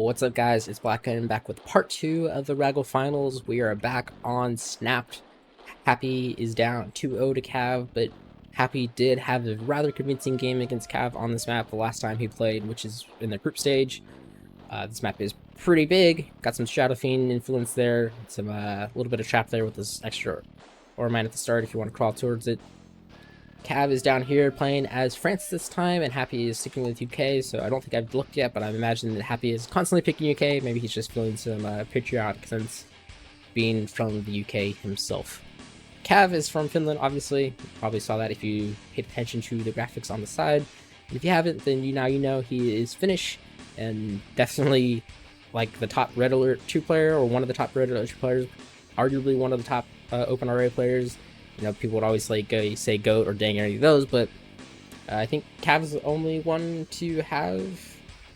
What's up, guys? It's Black and back with part 2 of the RAGL finals. We are back on Snapped. Happy is down 2-0 to Cav, but Happy did have a rather convincing game against Cav on this map the last time he played, which is in the group stage. This map is pretty big. Got some Shadow Fiend influence there, some little bit of trap there with this extra Aura mine at the start if you want to crawl towards it. Cav is down here playing as France this time, and Happy is sticking with UK, so I don't think I've looked yet, but I'm imagining that Happy is constantly picking UK. Maybe he's just feeling some patriotic sense being from the UK himself. Cav is from Finland, obviously. You probably saw that if you paid attention to the graphics on the side. And if you haven't, then you know he is Finnish, and definitely like the top Red Alert 2 player, or one of the top Red Alert 2 players, arguably one of the top OpenRA players. You know, people would always like say GOAT or dang any of those, but I think Cav's the only one to have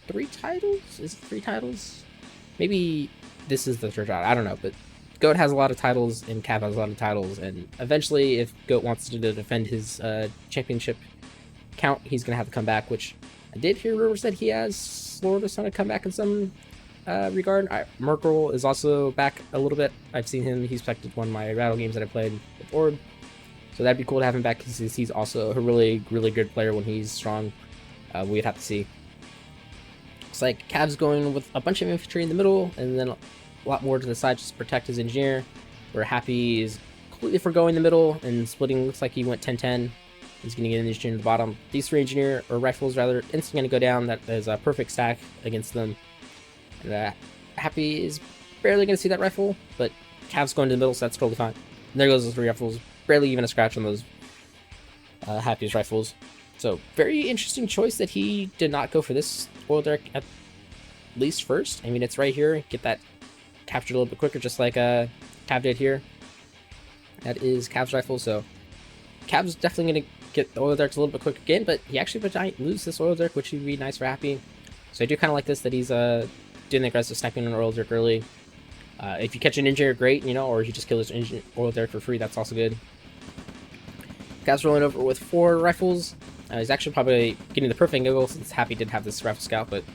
3 titles? Is it 3 titles? Maybe this is the third title, I don't know, but GOAT has a lot of titles and Cav has a lot of titles, and eventually if GOAT wants to defend his championship count, he's going to have to come back, which I did hear rumors that he has sort of started to come back in some regard. Merkel is also back a little bit. I've seen him, he's affected one of my Rattle games that I played with Orb. So that'd be cool to have him back because he's also a really good player when he's strong. We'd have to see. It's like Cav's going with a bunch of infantry in the middle and then a lot more to the side just to protect his engineer. Where Happy is completely forgoing the middle and splitting. Looks like he went 10-10. He's going to get an engineer in the bottom. These 3 engineer or rifles rather instantly going to go down. That is a perfect stack against them. And Happy is barely going to see that rifle, but Cav's going to the middle, so that's totally fine. And there goes the 3 rifles. Barely even a scratch on those Happy's rifles. So very interesting choice that he did not go for this oil derrick at least first. I mean, it's right here. Get that captured a little bit quicker, just like Cav did here. That is Cav's rifle, so Cav's definitely going to get the oil derricks a little bit quicker again, but he actually might lose this oil derrick, which would be nice for Happy. So I do kind of like this, that he's doing the aggressive sniping on oil derrick early. If you catch an engineer, great, you know, or you just kill his oil derrick for free, that's also good. Cav's rolling over with 4 rifles. He's actually probably getting the perfect angle since Happy did have this rifle scout, but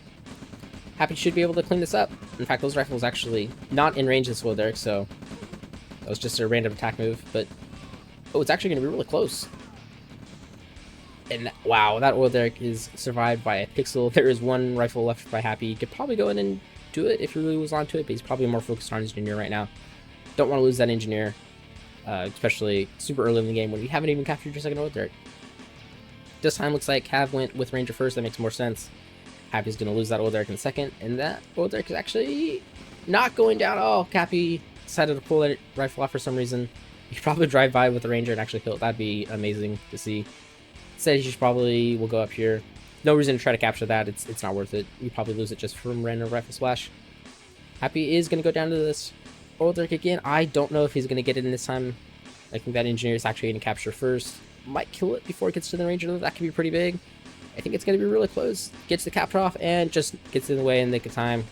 Happy should be able to clean this up. In fact, those rifles actually not in range of this oil derrick, so that was just a random attack move, but oh, it's actually going to be really close. And wow, that oil derrick is survived by a pixel. There is 1 rifle left by Happy. He could probably go in and do it if he really was onto it, but he's probably more focused on engineer right now. Don't want to lose that engineer, especially super early in the game when we haven't even captured your second oil derrick. This time looks like Cav went with Ranger first. That makes more sense. Happy's going to lose that oil derrick in a second, and that oil derrick is actually not going down. Oh, Happy decided to pull that rifle off for some reason. You could probably drive by with the Ranger and actually kill it. That'd be amazing to see. Instead, he probably will go up here. No reason to try to capture that. It's not worth it. You probably lose it just from random rifle splash. Happy is going to go down to this oil derrick again. I don't know if he's going to get it in this time. I think that engineer is actually going to capture first. Might kill it before it gets to the Ranger, though. That could be pretty big. I think it's going to be really close. Gets the capture off and just gets in the way in the nick of time.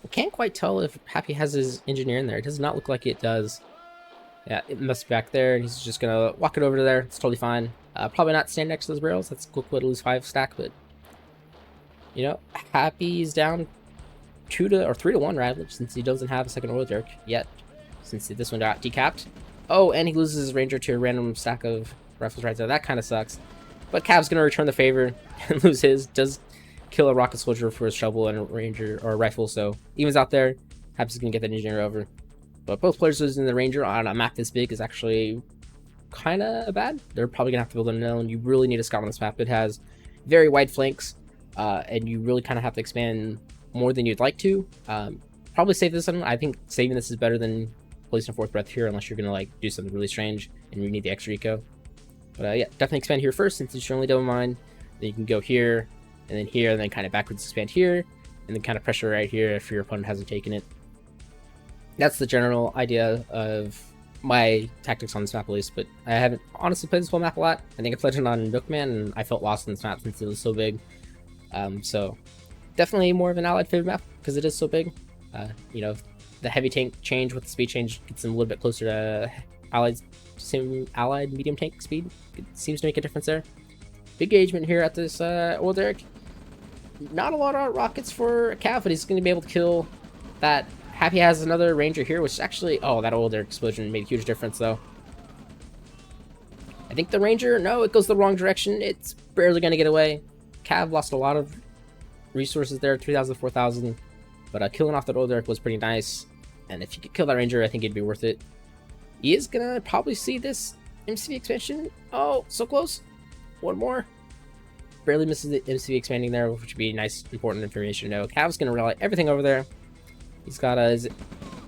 I can't quite tell if Happy has his engineer in there. It does not look like it does. Yeah, it must be back there. He's just going to walk it over to there. It's totally fine. Probably not stand next to those barrels. That's a quick way to lose 5 stack, but you know, Happy's down 3 to 1 rather, since he doesn't have a second oil derrick yet, since this one got decapped. Oh, and he loses his Ranger to a random stack of rifles right there. That kind of sucks. But Cav's going to return the favor and lose his. Does kill a rocket soldier for his shovel and a Ranger or a rifle, so evens out there. Happy's going to get that engineer over. But both players losing the Ranger on a map this big is actually kind of bad. They're probably going to have to build an own. You really need a scout on this map. It has very wide flanks, and you really kind of have to expand more than you'd like to. Probably save this one. I think saving this is better than placing a 4th breath here, unless you're going to like do something really strange and you need the extra eco. But yeah, definitely expand here first since it's your only double mine. Then you can go here, and then kind of backwards expand here, and then kind of pressure right here if your opponent hasn't taken it. That's the general idea of my tactics on this map at least, but I haven't honestly played this whole map a lot. I think I played it on Milkman, and I felt lost in this map since it was so big. So definitely more of an allied favorite map because it is so big. You know, the heavy tank change with the speed change gets them a little bit closer to allied medium tank speed. It seems to make a difference there. Big engagement here at this oil derrick. not a lot of rockets for Cav, but he's going to be able to kill that. Happy has another ranger here, which actually, oh, that older explosion made a huge difference though. I think the ranger, no, it goes the wrong direction. It's barely going to get away. Cav lost a lot of resources there, 3,000, 4,000, but killing off that old Derek was pretty nice. And if you could kill that ranger, I think it'd be worth it. He is going to probably see this MCV expansion. Oh, so close. One more. Barely misses the MCV expanding there, which would be nice, important information to know. Cav's going to rely everything over there. He's got his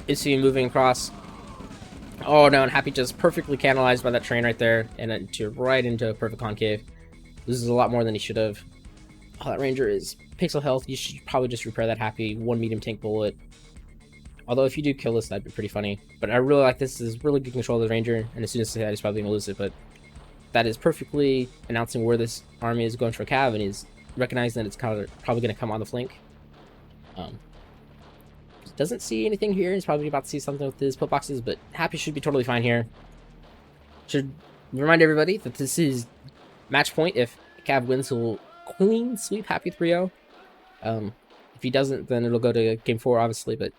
MCV moving across. Oh no, and Happy just perfectly canalized by that train right there, and then right into a perfect concave. This is a lot more than he should have. Oh, that ranger is pixel health. You should probably just repair that Happy. One medium tank bullet. Although if you do kill this, that'd be pretty funny. But I really like this. This is really good control of the ranger, and as soon as I say that, he's probably going to lose it. But that is perfectly announcing where this army is going for Cav, and he's recognizing that it's probably going to come on the flank. Doesn't see anything here. He's probably about to see something with his pillboxes, but Happy should be totally fine here. Should remind everybody that this is match point. If Cav wins, he'll clean sweep Happy 3-0. If he doesn't, then it'll go to game 4, obviously, but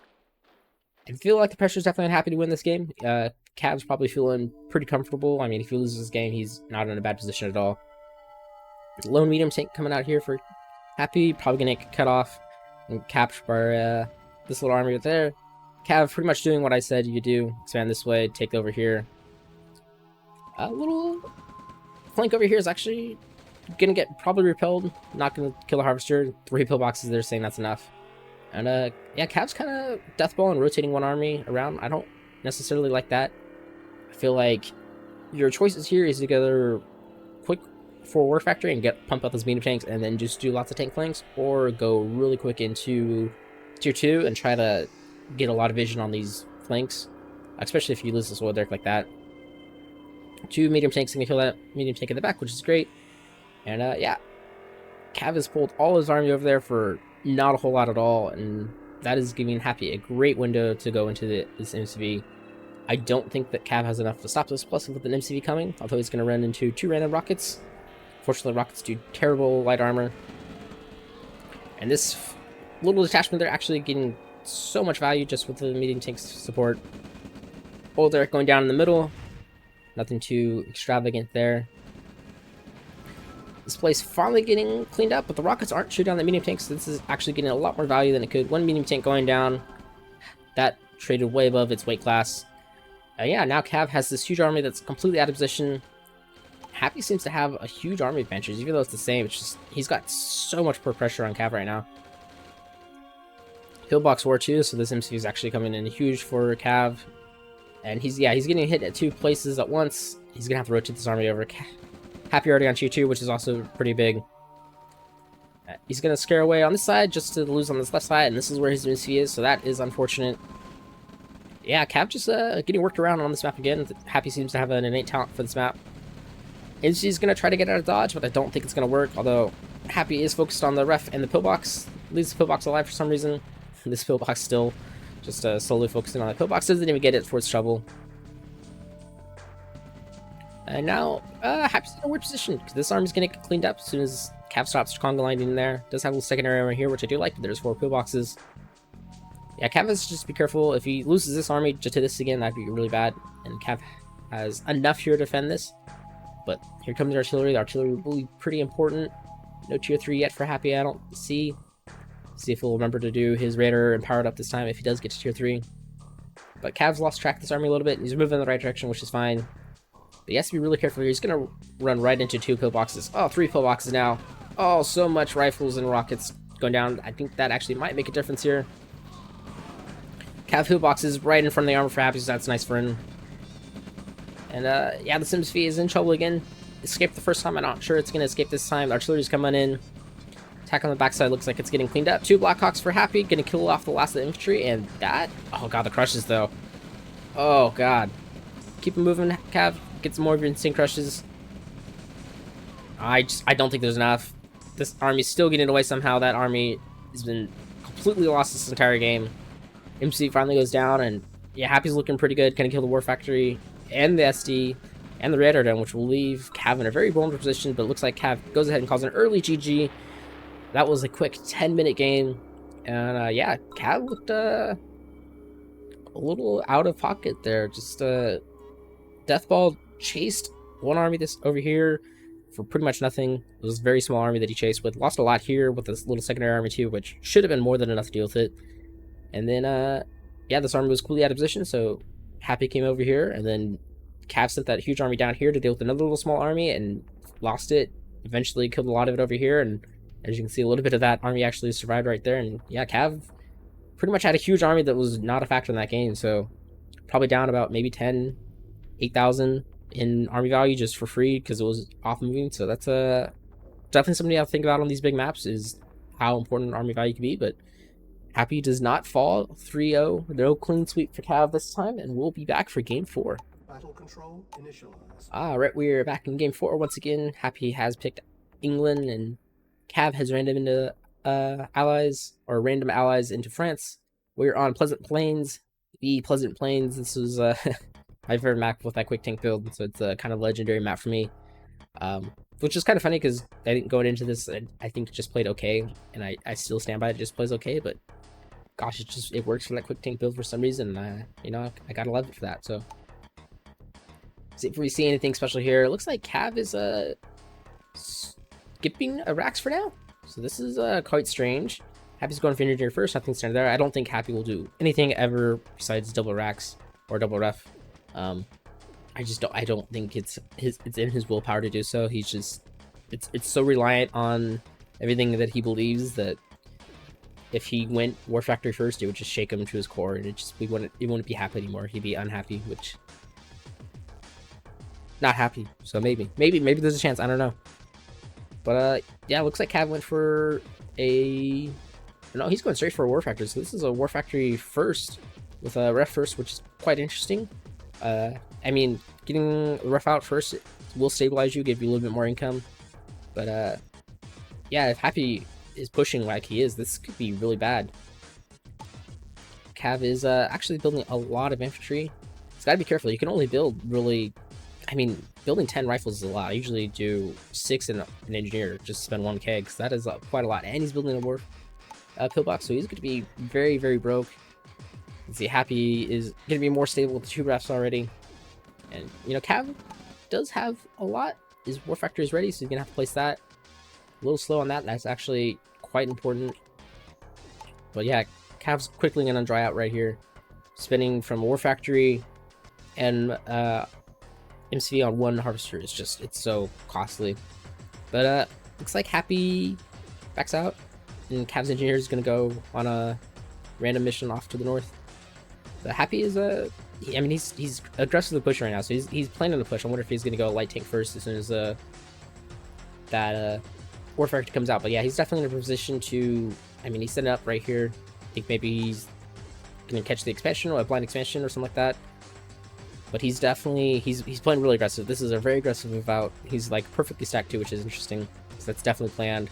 I feel like the pressure's definitely on Happy to win this game. Cav's probably feeling pretty comfortable. I mean, if he loses this game, he's not in a bad position at all. Lone medium tank coming out here for Happy, probably gonna get cut off and captured by this little army right there. Cav pretty much doing what I said you do. Expand this way, take over here. A little flank over here is actually gonna get probably repelled. Not gonna kill a harvester. 3 pillboxes there, saying that's enough. And yeah, Cav's kind of deathball and rotating one army around. I don't necessarily like that. I feel like your choices here is to go quick for War Factory and pump out those medium tanks and then just do lots of tank flanks, or go really quick into tier 2 and try to get a lot of vision on these flanks, especially if you lose this oil derrick like that. 2 medium tanks can kill that medium tank in the back, which is great. And yeah, Cav has pulled all his army over there for not a whole lot at all, and that is giving Happy a great window to go into this MCV. I don't think that Cav has enough to stop this, plus with an MCV coming, although he's going to run into 2 random rockets. Fortunately, rockets do terrible light armor. And this little detachment, they're actually getting so much value just with the medium tank support. Old Derrick going down in the middle. Nothing too extravagant there. This place finally getting cleaned up, but the rockets aren't shooting down the medium tanks, so this is actually getting a lot more value than it could. 1 medium tank going down. That traded way above its weight class. Yeah, now Cav has this huge army that's completely out of position. Happy seems to have a huge army advantage, even though it's the same. It's just, he's got so much more pressure on Cav right now. Pillbox War 2, so this MCV is actually coming in huge for Cav. And he's getting hit at 2 places at once. He's going to have to rotate this army over. Happy already on tier 2, which is also pretty big. He's going to scare away on this side just to lose on this left side, and this is where his MCV is, so that is unfortunate. Yeah, Cav just getting worked around on this map again. Happy seems to have an innate talent for this map. MCV's going to try to get out of dodge, but I don't think it's going to work, although Happy is focused on the ref and the pillbox. Leaves the pillbox alive for some reason. This pillbox still just slowly focusing on the pillbox. Doesn't even get it for its trouble. And now, Happy's in a weird position, because this army's going to get cleaned up as soon as Cav stops conga lining in there. Does have a little secondary armor here, which I do like, but there's 4 pillboxes. Yeah, Cav has to just be careful. If he loses this army to this again, that'd be really bad. And Cav has enough here to defend this. But here comes the artillery. The artillery will be pretty important. No tier 3 yet for Happy, I don't see. See if he'll remember to do his Raider and power it up this time if he does get to tier 3. But Cav's lost track of this army a little bit. He's moving in the right direction, which is fine. But he has to be really careful here. He's going to run right into 2 pillboxes. Oh, 3 pillboxes now. Oh, so much rifles and rockets going down. I think that actually might make a difference here. Cav pillboxes right in front of the armor for Happy, so that's nice for him. And yeah, the MCV is in trouble again. Escaped the first time. I'm not sure it's going to escape this time. The artillery's coming in. Attack on the backside looks like it's getting cleaned up. 2 Blackhawks for Happy. Going to kill off the last of the infantry. And that... oh, God, the crushes, though. Oh, God. Keep him moving, Cav. Get some more of your insane crushes. I don't think there's enough. This army's still getting away somehow. That army has been completely lost this entire game. MC finally goes down, and yeah, Happy's looking pretty good. Gonna kill the War Factory and the SD and the Radar Dome, which will leave Cav in a very vulnerable position, but it looks like Cav goes ahead and calls an early GG. that was a quick 10-minute game, and yeah, Cav looked a little out of pocket there. Just Deathball chased one army this over here for pretty much nothing. It was a very small army that he chased with. Lost a lot here with this little secondary army too, which should have been more than enough to deal with it. And then yeah, this army was completely out of position, so Happy came over here, and then Cav sent that huge army down here to deal with another little small army and lost it. Eventually killed a lot of it over here, and as you can see, a little bit of that army actually survived right there. And yeah, Cav pretty much had a huge army that was not a factor in that game, so probably down about maybe 8,000 in army value just for free because it was off moving. So that's definitely something you have to think about on these big maps, is how important army value can be. But Happy does not fall. 3-0, no clean sweep for Cav this time, and we'll be back for game 4. Battle control initialized. Right, we're back in game 4 once again. Happy has picked England, and Cav has random into allies, or random allies into France. We're on Pleasant Plains. The Pleasant Plains, this is my favorite map with that quick tank build, so it's a kind of legendary map for me. Which is kind of funny because I think going into this, I think it just played okay, and I still stand by it. It just plays okay, but gosh, it works for that quick tank build for some reason. You know, I gotta love it for that. So, see if we see anything special here. It looks like Cav is skipping a Rax for now. So this is quite strange. Happy's going for engineer first. Nothing standard there. I don't think Happy will do anything ever besides double Rax or double ref. I don't think it's in his willpower to do so. He's just it's so reliant on everything that he believes that if he went War Factory first, it would just shake him to his core, and he wouldn't be happy anymore. He'd be unhappy, which not happy. So maybe there's a chance. I don't know. But yeah, looks like Cav went for a no. He's going straight for a War Factory. So this is a War Factory first with a ref first, which is quite interesting. I mean, getting ref out first will stabilize you, give you a little bit more income. But yeah, if Happy is pushing like he is, this could be really bad. Cav is actually building a lot of infantry. He's got to be careful. You can only build really, I mean, building 10 rifles is a lot. I usually do 6 in an engineer, just spend 1k, because that is quite a lot. And he's building a war pillbox, so he's going to be very, very broke. See, Happy is going to be more stable with 2 refs already. And, you know, Cav does have a lot. His War Factory is ready, so he's going to have to place that. A little slow on that. That's actually quite important. But yeah, Cav's quickly going to dry out right here. Spinning from War Factory and MCV on 1 harvester is just, it's so costly. But looks like Happy backs out. And Cav's engineer is going to go on a random mission off to the north. But Happy is I mean, he's aggressively pushing right now, so he's planning to push. I wonder if he's gonna go light tank first as soon as that War Factory comes out. But yeah, he's definitely in a position to. I mean, he's setting up right here. I think maybe he's gonna catch the expansion or a blind expansion or something like that. But he's definitely he's playing really aggressive. This is a very aggressive about. He's like perfectly stacked too, which is interesting. So that's definitely planned.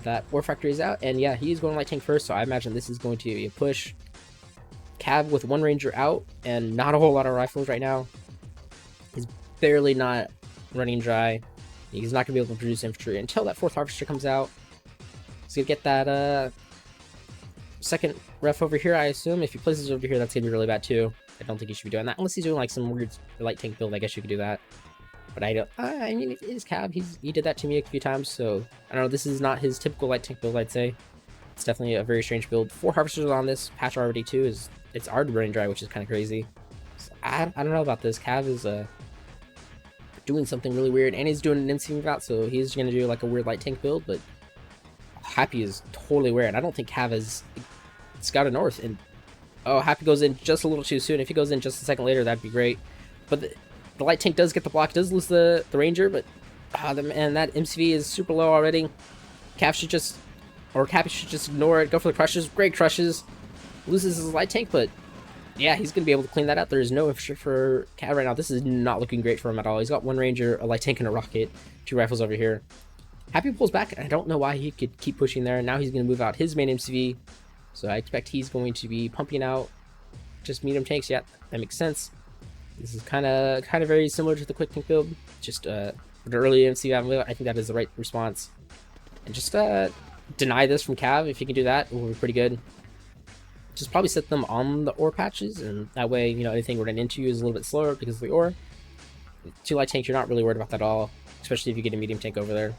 That War Factory is out, and yeah, he's going light tank first. So I imagine this is going to be a push. Cav with 1 ranger out and not a whole lot of rifles right now. He's barely not running dry. He's not going to be able to produce infantry until that 4th harvester comes out. He's going to get that 2nd ref over here, I assume. If he places over here, that's going to be really bad too. I don't think he should be doing that. Unless he's doing like some weird light tank build, I guess you could do that. But I don't. I mean, it is Cav. He did that to me a few times, so I don't know. This is not his typical light tank build, I'd say. It's definitely a very strange build. 4 harvesters on this patch already too. It's hard to run dry, which is kind of crazy. So I don't know about this. Cav is doing something really weird, and he's doing an MCV route, so he's going to do like a weird light tank build, but Happy is totally weird. I don't think Cav is scouted north, and oh, Happy goes in just a little too soon. If he goes in just a second later, that'd be great. But the light tank does get the block, does lose the ranger, but man, that MCV is super low already. Cav should just, or Happy should just ignore it, go for the crushes. Great crushes. Loses his light tank, but yeah, he's gonna be able to clean that out. There's no infantry for Cav right now. This is not looking great for him at all. He's got 1 ranger, a light tank, and a rocket. 2 rifles over here. Happy pulls back, and I don't know why he could keep pushing there. Now he's gonna move out his main MCV, so I expect he's going to be pumping out just medium tanks. Yeah, that makes sense. This is kind of very similar to the quick tank build. Just the early MCV, I think that is the right response. And just deny this from Cav. If you can do that, it will be pretty good. Just probably set them on the ore patches, and that way, you know, anything we're running into you is a little bit slower because of the ore. 2 light tanks, you're not really worried about that at all, especially if you get a medium tank over there.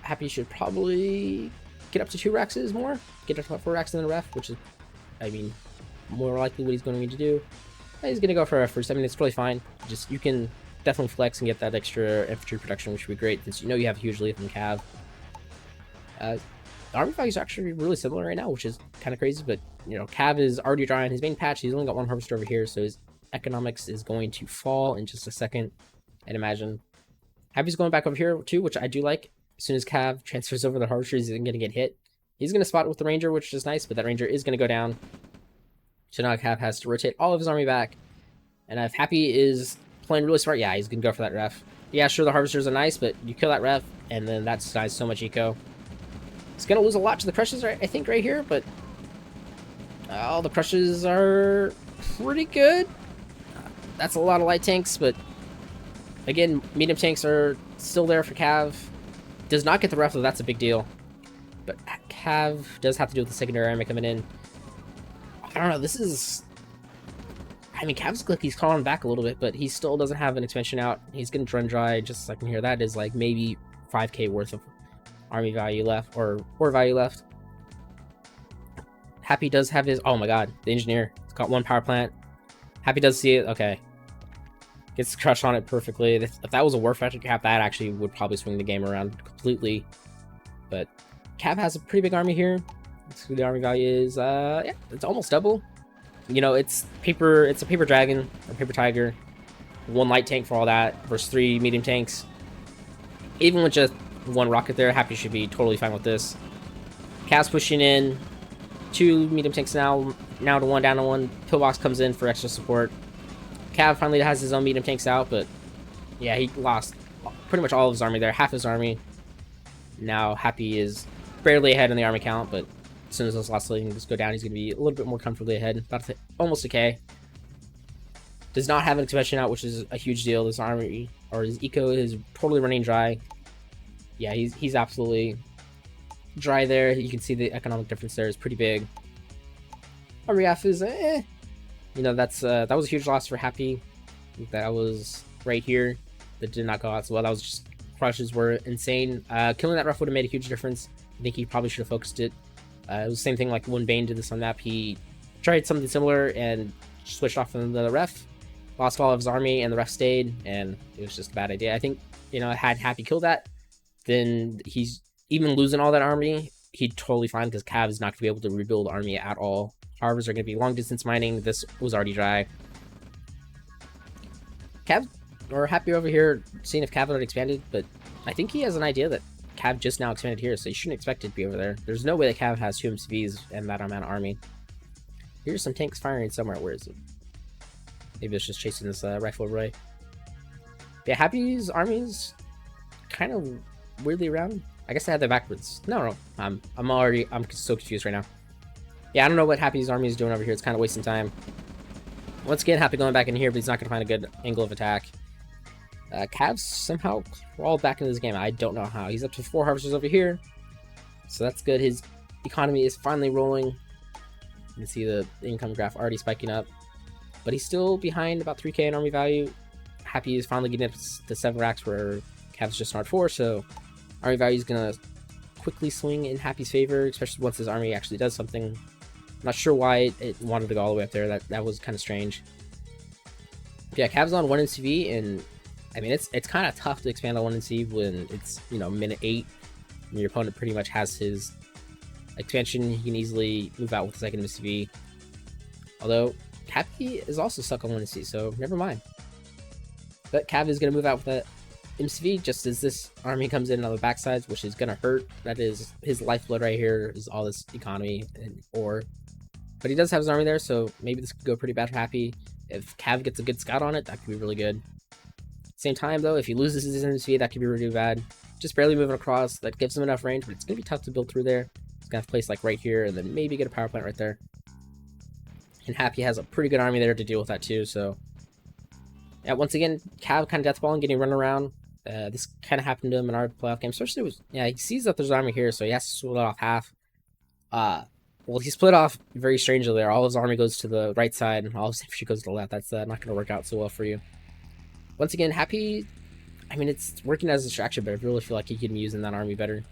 Happy should probably get up to 2 Rexes more. Get up to about 4 Rexes in the ref, which is, I mean, more likely what he's going to need to do. He's going to go for efforts. I mean, it's totally fine. Just, you can definitely flex and get that extra infantry production, which would be great, since you know you have a huge lead from Cav. The army value is actually really similar right now, which is kind of crazy, but, you know, Cav is already dry on his main patch. He's only got 1 harvester over here, so his economics is going to fall in just a second, I'd imagine. Happy's going back over here, too, which I do like. As soon as Cav transfers over the harvester, he's going to get hit. He's going to spot it with the ranger, which is nice, but that ranger is going to go down. So now Cav has to rotate all of his army back. And if Happy is playing really smart, yeah, he's going to go for that ref. Yeah, sure, the harvesters are nice, but you kill that ref, and then that denies so much eco. It's going to lose a lot to the crushes, I think, right here, but all the crushes are pretty good. That's a lot of light tanks, but again, medium tanks are still there for Cav. Does not get the ref, though. That's a big deal. But Cav does have to deal with the secondary army coming in. I don't know. This is... I mean, Cav's like he's calling back a little bit, but he still doesn't have an expansion out. He's going to run dry, just so I can hear. That is like maybe 5k worth of army value left, or value left. Happy does have his... Oh my god, the engineer. It's got 1 power plant. Happy does see it. Okay. Gets crushed on it perfectly. If that was a war factor cap, that actually would probably swing the game around completely. But Cav has a pretty big army here. Let's see what the army value is. Yeah, it's almost double. You know, it's a paper dragon or paper tiger. 1 light tank for all that versus 3 medium tanks. Even with just 1 rocket there, Happy should be totally fine with this. Cav's pushing in. 2 medium tanks now to 1, down to 1. Pillbox comes in for extra support. Cav finally has his own medium tanks out, but yeah, he lost pretty much all of his army there, half his army. Now Happy is barely ahead in the army count, but as soon as those last things go down, he's going to be a little bit more comfortably ahead, about almost a K. Does not have an expansion out, which is a huge deal. This army, or his eco, is totally running dry. Yeah, he's absolutely dry there. You can see the economic difference there is pretty big. Army F is you know, that was a huge loss for Happy. That was right here. That did not go out so well. That was just, crushes were insane. Killing that ref would have made a huge difference. I think he probably should have focused it. It was the same thing like when Bane did this on map. He tried something similar and switched off from the ref. Lost all of his army and the ref stayed, and it was just a bad idea. I think, you know, had Happy killed that, then he's even losing all that army, he'd totally fine, because Cav is not going to be able to rebuild army at all. Harvers are going to be long distance mining. This was already dry. Cav, or Happy over here, seeing if Cav had expanded, but I think he has an idea that Cav just now expanded here, so you shouldn't expect it to be over there. There's no way that Cav has 2 MCVs and that amount of army. Here's some tanks firing somewhere. Where is it? Maybe it's just chasing this rifle array. Yeah, Happy's army's kind of weirdly around. I guess I had that backwards. No, I'm so confused right now. Yeah, I don't know what Happy's army is doing over here. It's kind of wasting time. Once again, Happy going back in here, but he's not going to find a good angle of attack. Cav somehow crawled back into this game. I don't know how. He's up to 4 harvesters over here, so that's good. His economy is finally rolling. You can see the income graph already spiking up, but he's still behind about 3k in army value. Happy is finally getting up to 7 racks where Cav's just not 4, so army value is going to quickly swing in Happy's favor, especially once his army actually does something. I'm not sure why it wanted to go all the way up there. That was kind of strange. But yeah, Cav's on 1 NCV, and I mean, it's kind of tough to expand on 1 NC when it's, you know, minute 8, and your opponent pretty much has his expansion. He can easily move out with the 2nd MCV. Although, Happy is also stuck on 1 NC, so never mind. But Cav is going to move out with that MCV just as this army comes in on the backsides, which is going to hurt. That is his lifeblood right here, is all this economy and ore. But he does have his army there, so maybe this could go pretty bad for Happy. If Cav gets a good scout on it, that could be really good. Same time, though, if he loses his MCV, that could be really bad. Just barely moving across, that gives him enough range, but it's going to be tough to build through there. He's going to have to place like right here, and then maybe get a power plant right there. And Happy has a pretty good army there to deal with that too, so... Yeah, once again, Cav kind of deathballing, getting run around. This kind of happened to him in our playoff game, especially with, yeah, he sees that there's army here, so he has to split off half. Well, he split off very strangely there. All his army goes to the right side, and all his infantry goes to the left. That's not going to work out so well for you. Once again, Happy, I mean, it's working as a distraction, but I really feel like he could be using that army better.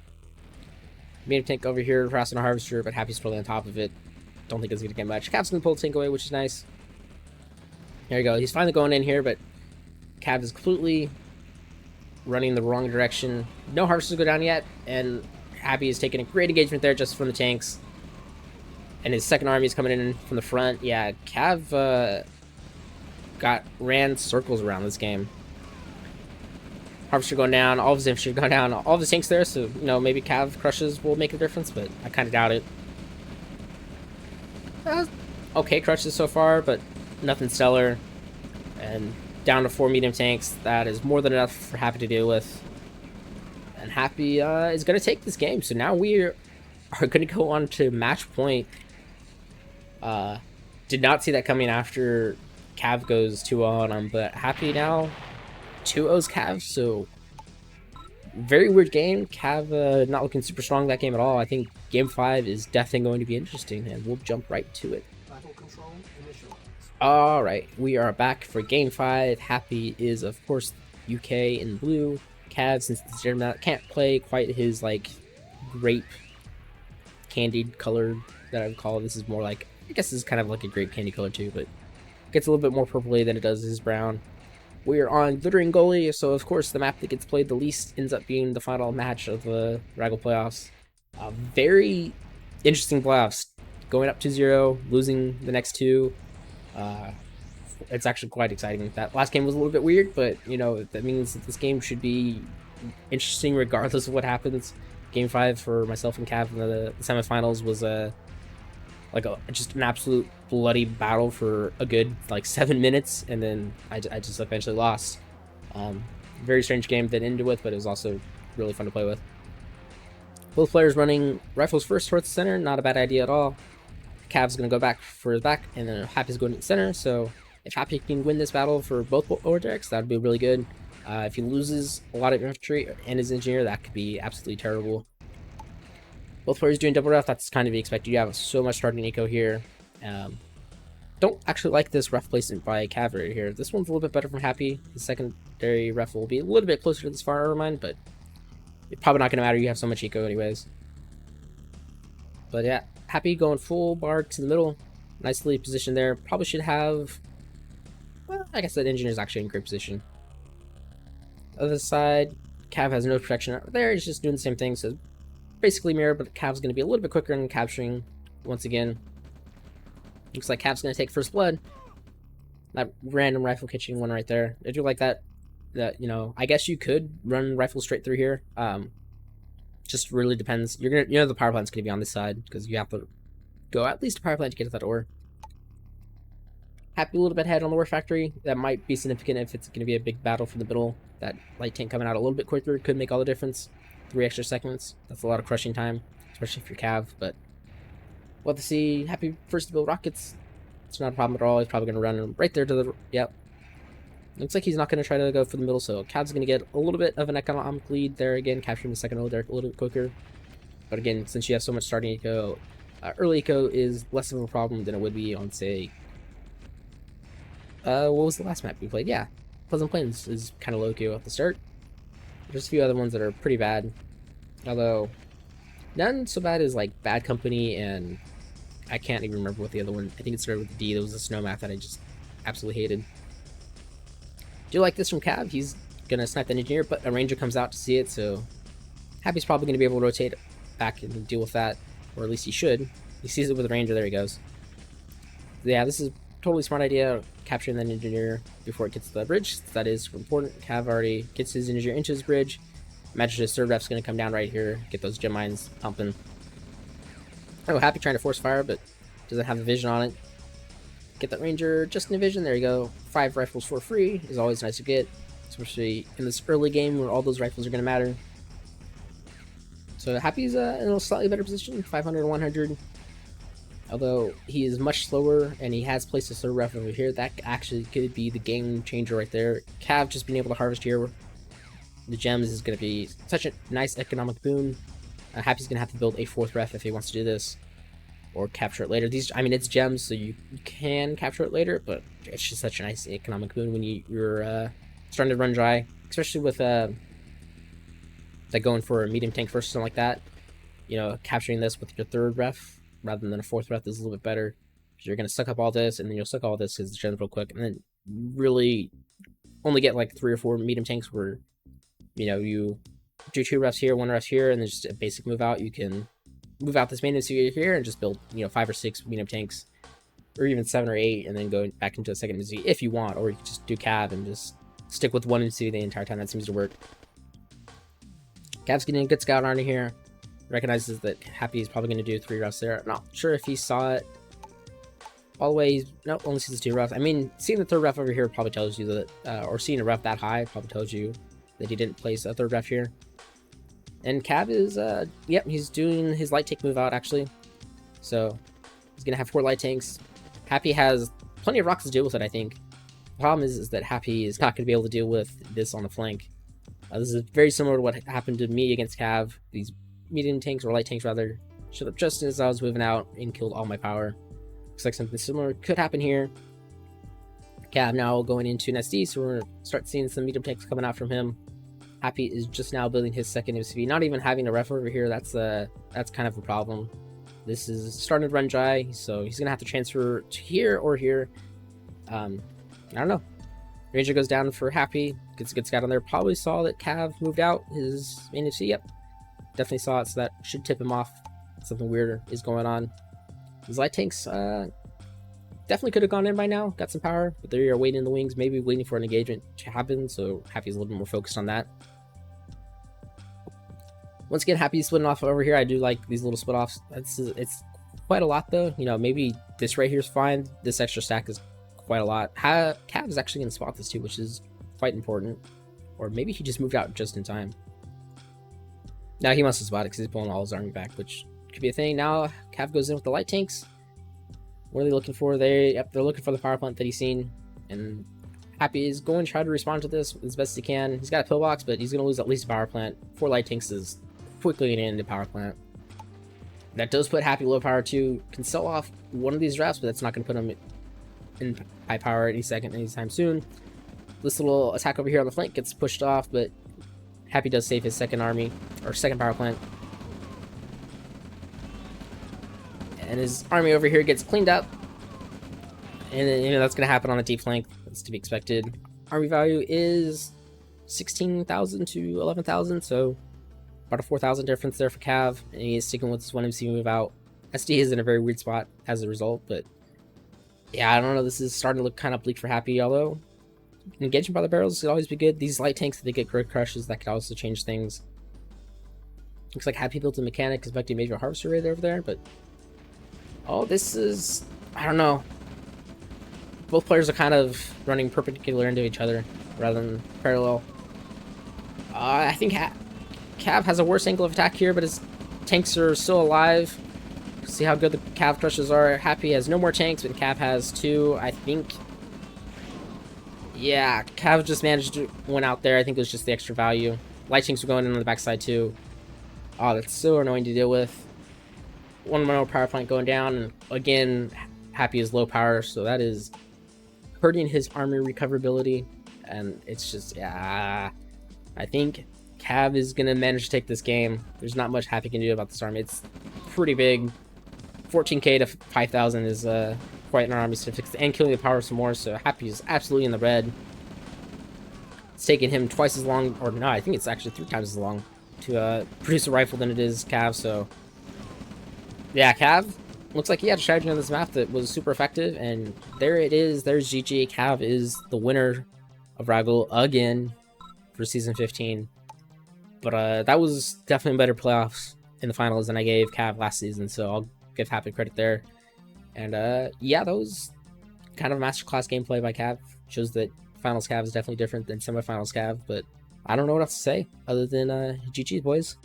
Made a tank over here, harassing a harvester, but Happy's totally on top of it. Don't think it's going to get much. Cav's going to pull the tank away, which is nice. There you go. He's finally going in here, but Cav is completely running the wrong direction. No harvesters go down yet, and Happy is taking a great engagement there just from the tanks. And his second army is coming in from the front. Yeah, Cav ran circles around this game. Harvester going down, all of his infantry going down, all of his tanks there, so, you know, maybe Cav crushes will make a difference, but I kind of doubt it. Okay crushes so far, but nothing stellar. And down to 4 medium tanks. That is more than enough for Happy to deal with. And Happy is going to take this game. So now we are going to go on to match point. Did not see that coming after Cav goes 2-0 on him, but Happy now 2-0's Cav. So very weird game. Cav not looking super strong that game at all. I think game 5 is definitely going to be interesting, and we'll jump right to it. Battle control initialized. Alright, we are back for game 5. Happy is, of course, UK in blue. Cav, since it's German, can't play quite his, like, grape candied color that I would call. This is more like, I guess this is kind of like a grape candy color too, but gets a little bit more purpley than it does his brown. We are on Glittering Goalie, so of course the map that gets played the least ends up being the final match of the RAGL playoffs. Very interesting playoffs. Going up 2-0, losing the next two. It's actually quite exciting. That last game was a little bit weird, but, you know, that means that this game should be interesting regardless of what happens. Game 5 for myself and Cav in the semifinals was just an absolute bloody battle for a good, like, 7 minutes, and then I just eventually lost. Very strange game that ended with, but it was also really fun to play with. Both players running rifles first towards the center, not a bad idea at all. Cav's going to go back for his back, and then Happy's going to the center, so if Happy can win this battle for both over decks, that would be really good. If he loses a lot of infantry and his engineer, that could be absolutely terrible. Both players doing double ref, that's kind of expected. You have so much starting eco here. Don't actually like this ref placement by Cav right here. This one's a little bit better from Happy. The secondary ref will be a little bit closer to this far mine, but it's probably not going to matter. You have so much eco anyways. But yeah, Happy going full bar to the middle. Nicely positioned there. Probably should have... Well, I guess that engineer's actually in great position. Other side, Cav has no protection over there. He's just doing the same thing. So basically mirror, but Cav's going to be a little bit quicker in capturing once again. Looks like Cav's going to take first blood. That random rifle catching one right there. I do like that. That, you know, I guess you could run rifle straight through here. Just really depends. You're gonna, you know, the power plant's gonna be on this side because you have to go at least a power plant to get to that ore. Happy a little bit ahead on the ore factory. That might be significant if it's gonna be a big battle for the middle. That light tank coming out a little bit quicker could make all the difference. 3 extra seconds. That's a lot of crushing time, especially if you're Cav. But we'll have to see. Happy first to build rockets. It's not a problem at all. He's probably gonna run right there to the. Yep. Looks like he's not going to try to go for the middle, so Cav's going to get a little bit of an economic lead there again, capturing the second ore there a little bit quicker. But again, since you have so much starting eco, early eco is less of a problem than it would be on, say, what was the last map we played? Yeah, Pleasant Plains is kind of low eco at the start. There's a few other ones that are pretty bad, although none so bad as like Bad Company, and I can't even remember what the other one, I think it started with a D. There was a snow map that I just absolutely hated. Do like this from Cav. He's gonna snipe the engineer, but a ranger comes out to see it, so Happy's probably gonna be able to rotate back and deal with that, or at least he should. He sees it with a ranger. There he goes. Yeah, this is a totally smart idea, capturing that engineer before it gets to the bridge. That is important. Cav already gets his engineer into his bridge. Imagine his third ref's gonna come down right here, get those gem mines pumping. Oh, Happy trying to force fire, but doesn't have a vision on it. Get that ranger just in a vision. There you go. 5 rifles for free is always nice to get, especially in this early game where all those rifles are going to matter. So Happy's in a slightly better position, 500 and 100. Although he is much slower and he has placed a third ref over here, that actually could be the game changer right there. Cav just being able to harvest here the gems is going to be such a nice economic boon. Happy's going to have to build a 4th ref if he wants to do this, or capture it later. These, I mean, it's gems, so you can capture it later, but it's just such a nice economic boon when you're starting to run dry, especially with like going for a medium tank first or something like that. You know, capturing this with your 3rd ref rather than a 4th ref is a little bit better. You're going to suck up all this, and then you'll suck all this because it's gems real quick, and then really only get like 3 or 4 medium tanks where, you know, you do 2 refs here, 1 ref here, and then just a basic move out. You can move out this main MCV here and just build, you know, 5 or 6 medium tanks, or even 7 or 8, and then go back into a second MCV if you want, or you can just do Cav and just stick with 1 MCV the entire time. That seems to work. Cav's getting a good scout army here. Recognizes that Happy is probably going to do 3 refs there. I'm not sure if he saw it all the way. No, only sees the 2 refs. I mean, seeing the 3rd ref over here probably tells you that, or seeing a ref that high probably tells you that he didn't place a 3rd ref here. And Cav is, yep, he's doing his light tank move out, actually. So, he's going to have 4 light tanks. Happy has plenty of rocks to deal with it, I think. The problem is that Happy is not going to be able to deal with this on the flank. This is very similar to what happened to me against Cav. These medium tanks, or light tanks rather, showed up just as I was moving out and killed all my power. Looks like something similar could happen here. Cav now going into an SD, so we're going to start seeing some medium tanks coming out from him. Happy is just now building his 2nd MCV, not even having a ref over here. That's kind of a problem. This is starting to run dry, so he's gonna have to transfer to here or here. I don't know. Ranger goes down for Happy, gets a good scout on there. Probably saw that Cav moved out his main MC. Yep, definitely saw it, so that should tip him off. Something weirder is going on. These light tanks definitely could have gone in by now, got some power, but they are waiting in the wings, maybe waiting for an engagement to happen, so Happy's a little bit more focused on that. Once again, Happy splitting off over here. I do like these little split offs. It's quite a lot though. You know, maybe this right here is fine. This extra stack is quite a lot. Cav is actually going to spot this too, which is quite important. Or maybe he just moved out just in time. Now he must have spotted because he's pulling all his army back, which could be a thing. Now Cav goes in with the light tanks. What are they looking for? They're looking for the power plant that he's seen, and Happy is going to try to respond to this as best he can. He's got a pillbox, but he's going to lose at least a power plant. 4 light tanks is quickly getting into power plant. That does put Happy low power too. Can sell off one of these refs, but that's not going to put him in high power anytime soon. This little attack over here on the flank gets pushed off, but Happy does save his 2nd army, or 2nd power plant. And his army over here gets cleaned up. And then, you know, that's going to happen on the deep flank. That's to be expected. Army value is 16,000 to 11,000, so about a 4,000 difference there for Cav. And he is sticking with this 1 MC move out. SD is in a very weird spot as a result, but yeah, I don't know. This is starting to look kind of bleak for Happy, although engaging by the barrels could always be good. These light tanks, if they get grid crushes, that could also change things. Looks like Happy built a mechanic expecting major harvester raid over there, but oh, this is, I don't know. Both players are kind of running perpendicular into each other rather than parallel. I think Cav has a worse angle of attack here, but his tanks are still alive. See how good the Cav crushes are. Happy has no more tanks, but Cav has 2, I think. Yeah, Cav just managed to win out there. I think it was just the extra value. Light tanks were going in on the backside too. Oh, that's so annoying to deal with. 1 more power plant going down, and again, Happy is low power, so that is hurting his army recoverability, and it's just, yeah, I think Cav is gonna manage to take this game. There's not much Happy can do about this army. It's pretty big. 14k to 5,000 is quite an army to fix, and killing the power some more, so Happy is absolutely in the red. It's taking him twice as long, or no, I think it's actually 3 times as long to produce a rifle than it is Cav, so yeah, Cav looks like he had a strategy on this map that was super effective, and there it is. There's GG. Cav is the winner of RAGL again for Season 15. But that was definitely better playoffs in the finals than I gave Cav last season, so I'll give Happy credit there. And yeah, that was kind of a masterclass gameplay by Cav. Shows that finals Cav is definitely different than semifinals Cav, but I don't know what else to say other than GG's, boys.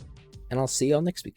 And I'll see y'all next week.